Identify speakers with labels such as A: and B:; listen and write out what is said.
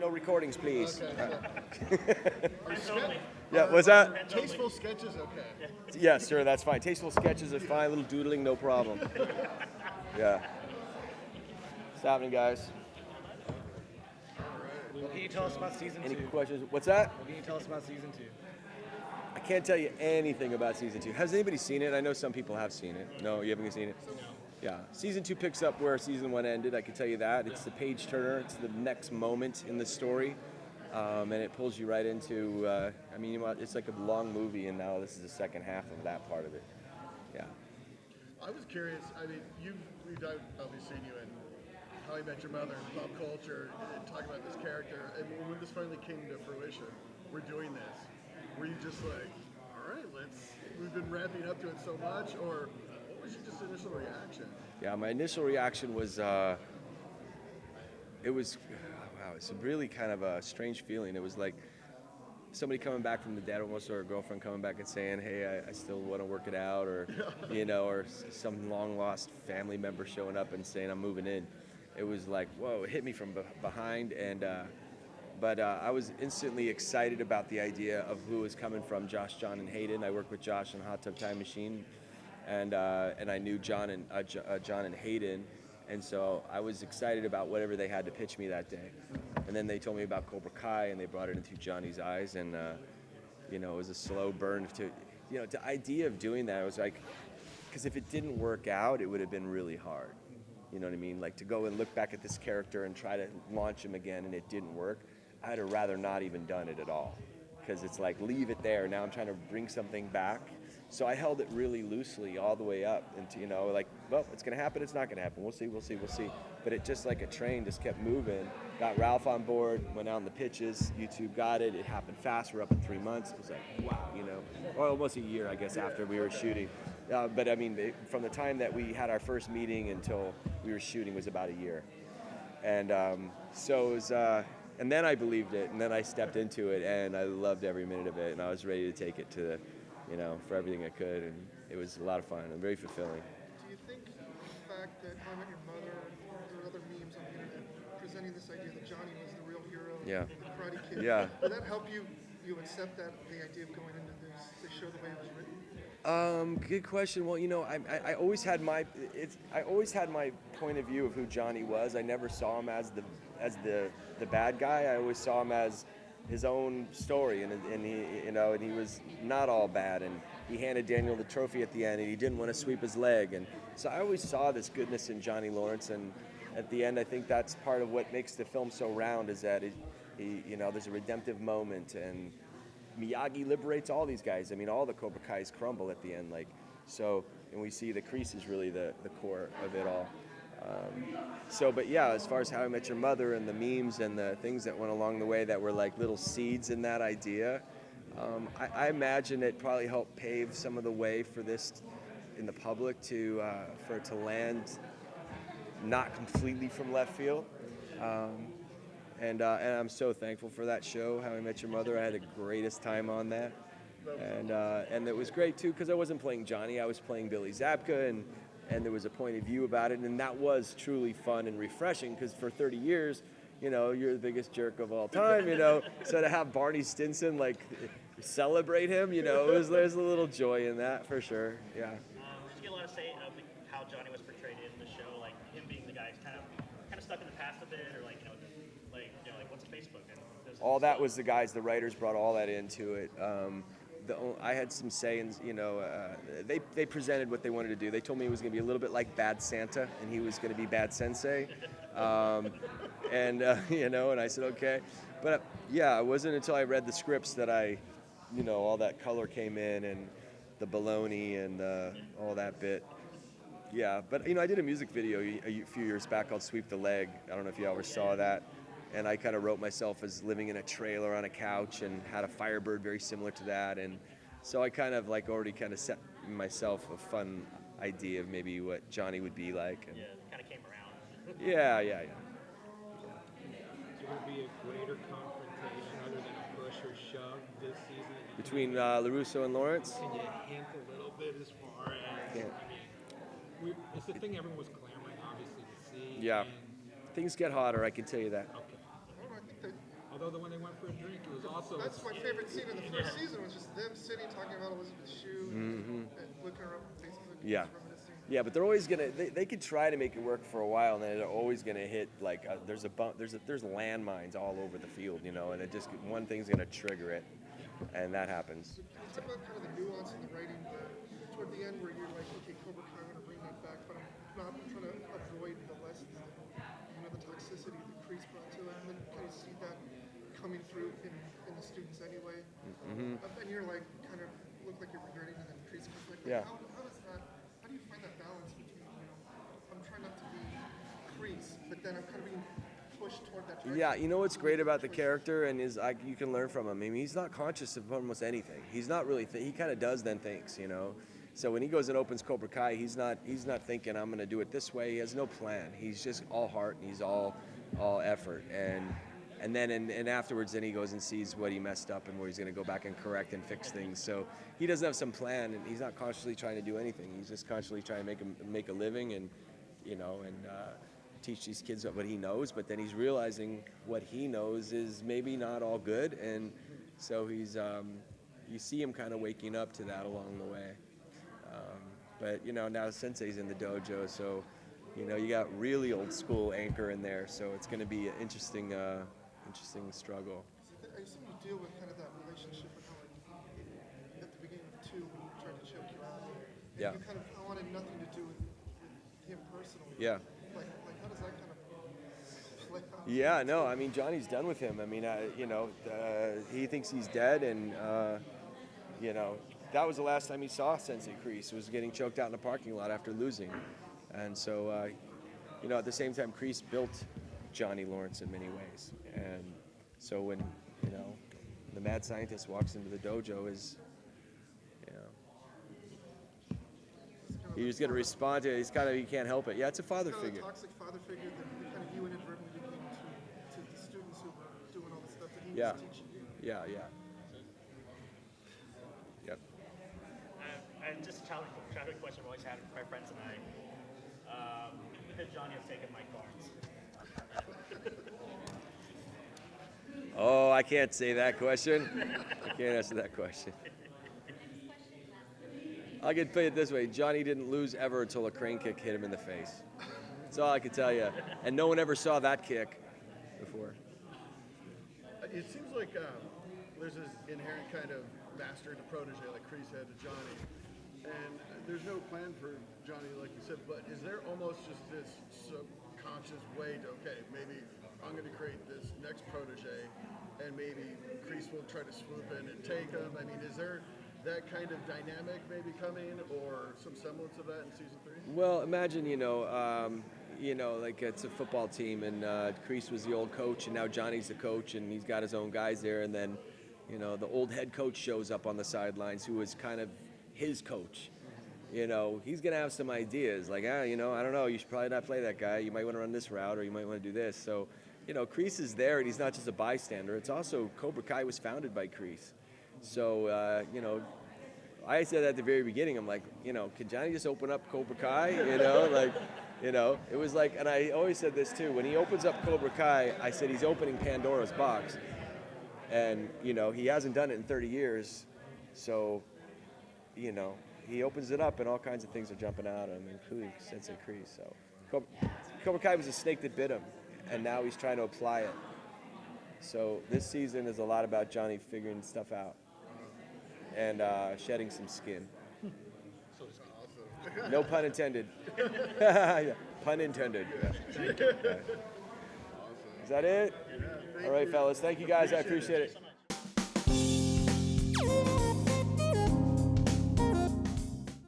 A: no recordings, please.
B: Okay.
A: Yeah, what's that?
B: Tasteful sketches, okay.
A: Yes, sir, that's fine. Tasteful sketches are fine. A little doodling, no problem. Yeah. What's happening, guys?
C: What can you tell us about season 2?
A: Any questions? What's that?
C: What can you tell us about season 2?
A: I can't tell you anything about season 2. Has anybody seen it? I know some people have seen it. No, you haven't seen it? No. Yeah. Season 2 picks up where season 1 ended, I can tell you that. It's the page turner. It's the next moment in the story. And it pulls you right into, it's like a long movie, and now this is the second half of that part of it. Yeah.
B: I was curious, we've obviously seen you in How I Met Your Mother and pop culture and talking about this character, and when this finally came to fruition, we're doing this. Were you just like, all right, we've been ramping up to it so much, or what was your just initial reaction?
A: Yeah, my initial reaction was, it's a really kind of a strange feeling. It was like somebody coming back from the dead almost, or a girlfriend coming back and saying, hey, I still want to work it out, or, or some long lost family member showing up and saying, I'm moving in. It was like, whoa, it hit me from behind, but I was instantly excited about the idea of who was coming from Josh, John, and Hayden. I worked with Josh on Hot Tub Time Machine, and I knew John and Hayden, and so I was excited about whatever they had to pitch me that day. And then they told me about Cobra Kai, and they brought it in through Johnny's eyes, and it was a slow burn the idea of doing that was like, because if it didn't work out, it would have been really hard. You know what I mean? Like, to go and look back at this character and try to launch him again, and it didn't work. I'd have rather not even done it at all, because it's like, leave it there. Now I'm trying to bring something back. So I held it really loosely all the way up into, well, it's going to happen, it's not going to happen. We'll see. But it just like a train just kept moving. Got Ralph on board, went out on the pitches. YouTube got it. It happened fast. We're up in 3 months. It was like, wow, or almost a year, I guess, after we were shooting. But I mean, from the time that we had our first meeting until we were shooting was about a year. And so it was, and then I believed it, and then I stepped into it, and I loved every minute of it, and I was ready to take it to for everything I could, and it was a lot of fun and very fulfilling.
D: Do you think the fact that How I Met Your Mother, there are other memes on the internet presenting this idea that Johnny was the real hero, the Karate Kid, did that help you accept the idea of going into the show the way it was written?
A: Good question. Well, I always had my point of view of who Johnny was. I never saw him as the bad guy. I always saw him as his own story, and he was not all bad, and he handed Daniel the trophy at the end, and he didn't want to sweep his leg, and so I always saw this goodness in Johnny Lawrence, and at the end I think that's part of what makes the film so round, is that there's a redemptive moment, and Miyagi liberates all these guys. I mean, all the Cobra Kais crumble at the end, and we see the crease is really the core of it all. But yeah, as far as How I Met Your Mother and the memes and the things that went along the way that were like little seeds in that idea, I imagine it probably helped pave some of the way for this in the public for it to land not completely from left field. And I'm so thankful for that show, How I Met Your Mother. I had the greatest time on that. And it was great too, because I wasn't playing Johnny, I was playing Billy Zabka, and there was a point of view about it, and that was truly fun and refreshing, because for 30 years, you're the biggest jerk of all time, so to have Barney Stinson celebrate him, there's a little joy in that for sure. Yeah.
E: Did you get a lot of say of how Johnny was portrayed in the show, like him being the guy who's kind of stuck in the past a bit, or what's Facebook and
A: all that was the guys, the writers brought all that into it. I had some say in, they presented what they wanted to do. They told me it was going to be a little bit like Bad Santa, and he was going to be Bad Sensei. And I said, okay. But yeah, it wasn't until I read the scripts that all that color came in, and the baloney and all that bit. Yeah, but I did a music video a few years back called Sweep the Leg. I don't know if you ever saw that. And I kind of wrote myself as living in a trailer on a couch and had a Firebird very similar to that. And so I kind of already kind of set myself a fun idea of maybe what Johnny would be like. And
E: kind of came around.
A: Yeah.
F: Is there going to be a greater confrontation other than a push or shove this season?
A: Between LaRusso and Lawrence?
F: Can you hint a little bit as far as, it's the thing everyone was clamoring, obviously, to see.
A: Yeah. Things get hotter, I can tell you that.
F: Okay.
D: I think that
F: although when they went for a drink, it was also.
D: That's my favorite scene in the first season was just them sitting talking about Elizabeth's shoe and looking her up basically.
A: Yeah.
D: Reminiscing.
A: Yeah, but they're always gonna. They could try to make it work for a while, and then they're always gonna hit like there's a bump. There's landmines all over the field, you know, and it just one thing's gonna trigger it, and that happens.
D: Can you talk about kind of the nuance in the writing toward the end where you're like, okay, Cobra Kai, I'm gonna bring that back, but I'm trying to avoid the lessons, the toxicity that Kreese brought to it, and then kind of see that coming through in the students anyway. And you're like, kind of look like you're regretting, and then Kreese comes like,
A: Yeah.
D: how does that? How do you find that balance between, I'm trying not to be Kreese, but then I'm kind of being pushed toward that direction?
A: Yeah, you know what's great about the character, and you can learn from him. I mean, he's not conscious of almost anything. He's not really. He kind of does then thinks, you know. So when he goes and opens Cobra Kai, he's not thinking I'm going to do it this way. He has no plan. He's just all heart and he's all effort. And then and afterwards, then he goes and sees what he messed up and where he's going to go back and correct and fix things. So he doesn't have some plan, and he's not consciously trying to do anything. He's just consciously trying to make a living and teach these kids what he knows. But then he's realizing what he knows is maybe not all good, and so he's you see him kind of waking up to that along the way. But now Sensei's in the dojo, so you got really old school Anchor in there, so it's going to be an interesting struggle.
D: I assume you deal with kind of that relationship with how, like, at the beginning of 2, when he tried to choke you out, and
A: Yeah.
D: you kind of wanted nothing to do with him personally.
A: Yeah.
D: Like how does that kind of play out?
A: Yeah, no, I mean Johnny's done with him. I mean, he thinks he's dead, and that was the last time he saw Sensei Kreese, was getting choked out in a parking lot after losing. And so, at the same time, Kreese built Johnny Lawrence in many ways. And so when, the mad scientist walks into the dojo, he's going to respond to it. He can't help it. Yeah, it's a father
D: Kind of
A: figure.
D: a toxic father figure that kind of you inadvertently became to the students who were doing all the stuff that he
A: Yeah.
D: was teaching you.
A: Yeah. Yep.
E: And just a childhood question I've always had with my friends and I. Because Johnny has taken my cards.
A: Oh, I can't say that question. I can't answer that question. I can put it this way: Johnny didn't lose ever until a crane kick hit him in the face. That's all I can tell you. And no one ever saw that kick before.
B: It seems like there's this inherent kind of master to protege, like Kreese had to Johnny. And there's no plan for Johnny, like you said, but is there almost just this subconscious way to, okay, maybe I'm going to create this next protege, and maybe Kreese will try to swoop in and take him? I mean, is there that kind of dynamic maybe coming, or some semblance of that in season 3?
A: Well, imagine, like it's a football team, and Kreese was the old coach, and now Johnny's the coach, and he's got his own guys there, and then, the old head coach shows up on the sidelines, who was kind of his coach. He's going to have some ideas, like, I don't know, you should probably not play that guy. You might want to run this route, or you might want to do this. So, Kreese is there, and he's not just a bystander. It's also, Cobra Kai was founded by Kreese. So, I said at the very beginning, I'm like, can Johnny just open up Cobra Kai? It was like, and I always said this too, when he opens up Cobra Kai, I said he's opening Pandora's box. And, he hasn't done it in 30 years. So, he opens it up and all kinds of things are jumping out at him, including Sensei Kreese. So, Cobra Kai was a snake that bit him, and now he's trying to apply it. So this season is a lot about Johnny figuring stuff out and shedding some skin. No pun intended. Yeah, pun intended. Yeah. Is that it? All right, fellas. Thank you guys. I appreciate it.